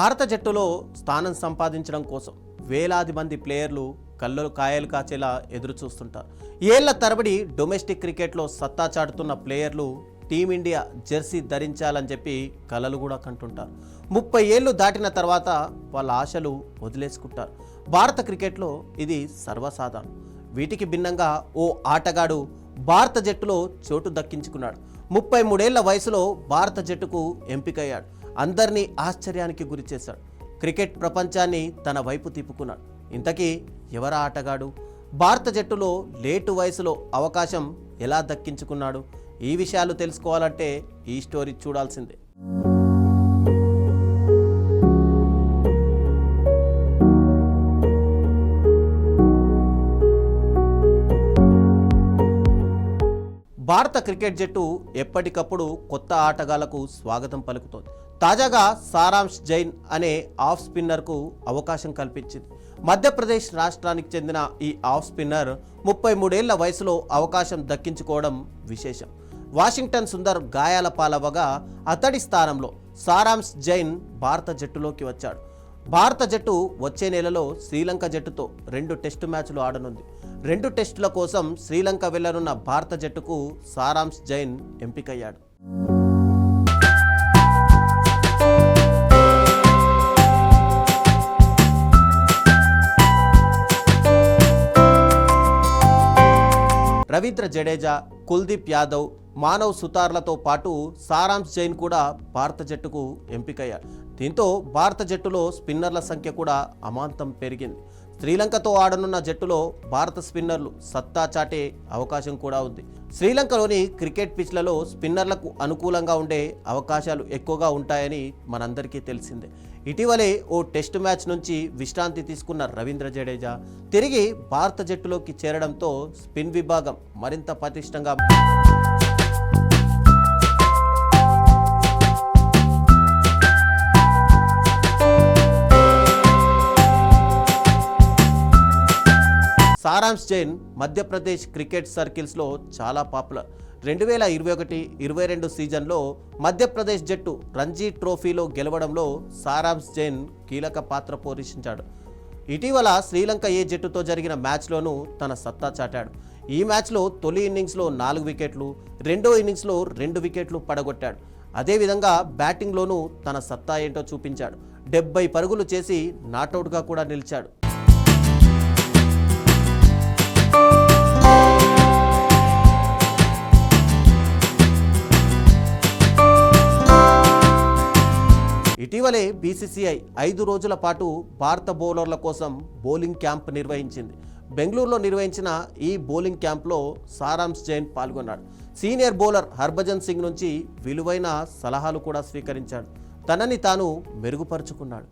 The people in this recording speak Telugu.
భారత జట్టులో స్థానం సంపాదించడం కోసం వేలాది మంది ప్లేయర్లు కళ్ళలు కాయలు కాచేలా ఎదురు చూస్తుంటారు. ఏళ్ల తరబడి డొమెస్టిక్ క్రికెట్లో సత్తా చాటుతున్న ప్లేయర్లు టీమిండియా జెర్సీ ధరించాలని చెప్పి కలలు కూడా కంటుంటారు. 30 ఏళ్ళు దాటిన తర్వాత వాళ్ళ ఆశలు వదిలేసుకుంటారు. భారత క్రికెట్లో ఇది సర్వసాధారణం. వీటికి భిన్నంగా ఓ ఆటగాడు భారత జట్టులో చోటు దక్కించుకున్నాడు. 33 ఏళ్ల వయసులో భారత జట్టుకు ఎంపికయ్యాడు. అందరినీ ఆశ్చర్యానికి గురిచేశాడు. క్రికెట్ ప్రపంచాన్ని తన వైపు తిప్పుకున్నాడు. ఇంతకీ ఎవరా ఆటగాడు? భారత జట్టులో లేటు వయసులో అవకాశం ఎలా దక్కించుకున్నాడు? ఈ విషయాలు తెలుసుకోవాలంటే ఈ స్టోరీ చూడాల్సిందే. భారత క్రికెట్ జట్టు ఎప్పటికప్పుడు కొత్త ఆటగాళ్లకు స్వాగతం పలుకుతోంది. తాజాగా సారాంశ్ జైన్ అనే ఆఫ్ స్పిన్నర్కు అవకాశం కల్పించింది. మధ్యప్రదేశ్ రాష్ట్రానికి చెందిన ఈ ఆఫ్ స్పిన్నర్ 33 ఏళ్ల వయసులో అవకాశం దక్కించుకోవడం విశేషం. వాషింగ్టన్ సుందర్ గాయాల పాలవగా అతడి స్థానంలో సారాంశ్ జైన్ భారత జట్టులోకి వచ్చాడు. భారత జట్టు వచ్చే నెలలో శ్రీలంక జట్టుతో 2 టెస్టు మ్యాచ్లు ఆడనుంది. 2 టెస్టుల కోసం శ్రీలంక వెళ్లనున్న భారత జట్టుకు సారాంశ్ జైన్ ఎంపికయ్యాడు. రవీంద్ర జడేజా, కుల్దీప్ యాదవ్, మానవ్ సుతార్లతో పాటు సారాంశ్ జైన్ కూడా భారత జట్టుకు ఎంపికయ్యారు. దీంతో భారత జట్టులో స్పిన్నర్ల సంఖ్య కూడా అమాంతం పెరిగింది. శ్రీలంకతో ఆడనున్న జట్టులో భారత స్పిన్నర్లు సత్తా చాటే అవకాశం కూడా ఉంది. శ్రీలంకలోని క్రికెట్ పిచ్లలో స్పిన్నర్లకు అనుకూలంగా ఉండే అవకాశాలు ఎక్కువగా ఉంటాయని మనందరికీ తెలిసిందే. ఇటీవలే ఓ టెస్ట్ మ్యాచ్ నుంచి విశ్రాంతి తీసుకున్న రవీంద్ర జడేజా తిరిగి భారత జట్టులోకి చేరడంతో స్పిన్ విభాగం మరింత పటిష్టంగా సారాంశ్ జైన్ మధ్యప్రదేశ్ క్రికెట్ సర్కిల్స్లో చాలా పాపులర్. 2021-22 సీజన్లో మధ్యప్రదేశ్ జట్టు రంజీ ట్రోఫీలో గెలవడంలో సారాంశ్ జైన్ కీలక పాత్ర పోషించాడు. ఇటీవల శ్రీలంక ఏ జట్టుతో జరిగిన మ్యాచ్లోనూ తన సత్తా చాటాడు. ఈ మ్యాచ్లో తొలి ఇన్నింగ్స్లో 4 వికెట్లు, రెండో ఇన్నింగ్స్లో 2 వికెట్లు పడగొట్టాడు. అదేవిధంగా బ్యాటింగ్లోనూ తన సత్తా ఏంటో చూపించాడు. 70 పరుగులు చేసి నాటౌట్గా కూడా నిలిచాడు. ఇటీవలే బీసీసీఐ 5 రోజుల పాటు భారత బౌలర్ల కోసం బౌలింగ్ క్యాంప్ నిర్వహించింది. బెంగళూరులో నిర్వహించిన ఈ బౌలింగ్ క్యాంప్లో సారాంశ్ జైన్ పాల్గొన్నాడు. సీనియర్ బౌలర్ హర్భజన్ సింగ్ నుంచి విలువైన సలహాలు కూడా స్వీకరించాడు. తనని తాను మెరుగుపరుచుకున్నాడు.